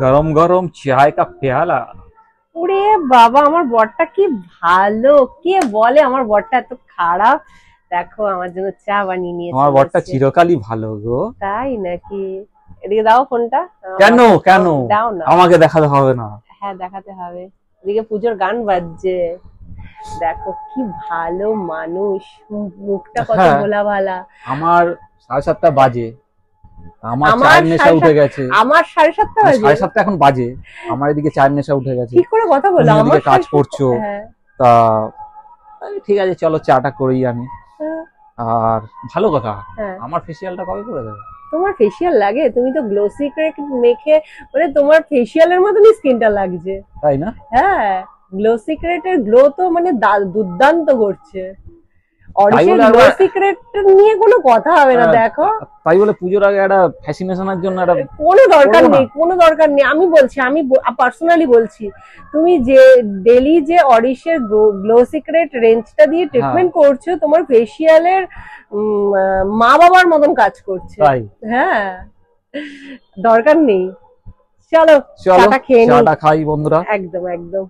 गरम गरम चाय का प्याला। ওরে বাবা, আমার বরটা কি ভালো! কে বলে আমার বরটা এত খারাপ? দেখো আমার জন্য চা বানিয়ে নিয়েছে। আমার বরটা চিরকালই ভালো গো। তাই নাকি? এদিকে দাও ফোনটা। কেন কেন দাও না, আমাকে দেখাতে হবে না? হ্যাঁ দেখাতে হবে। এদিকে পুজোর গান বাজছে, দেখো কি ভালো মানুষ, মুখটা কত ভোলা ভালা। আমার 7:30 বাজে, আমার চায়ের নেশা উঠে গেছে। আমার 7:30 বাজে? 7:30 এখন বাজে, আমার এদিকে চায়ের নেশা উঠে গেছে। ঠিক করে কথা বলো, আমার কাজ করছো। তা ঠিক আছে, চলো চাটা করেই আনি। আর ভালো কথা, আমার ফেসিয়ালটা কবে করে দেবে? তোমার ফেসিয়াল লাগে? তুমি তো গ্লো সিক্রেট মেখে, মানে তোমার ফেসিয়ালের মতনই স্কিনটা লাগছে, তাই না? হ্যাঁ, গ্লো সিক্রেটের গ্লো তো মানে দুর্দান্ত করছে। অরিজিনাল গ্লো সিক্রেট নিয়ে কোনো কথা হবে না। দেখো, তাই বলে পুজোর আগে একটা ফ্যাশনেশনের জন্য একটা কোনো দরকার নেই, কোনো দরকার নেই। আমি বলছি, আমি পার্সোনালি বলছি, তুমি যে ডেলি যে অরিশের গ্লো সিক্রেট রেঞ্জটা দিয়ে ট্রিটমেন্ট করছো, তোমার ফেসিয়ালের মা বাবার মতন কাজ করছে। হ্যাঁ, দরকার নেই। চলো চাটা খেয়ে নিই। চাটা খাই বন্ধুরা। একদম একদম।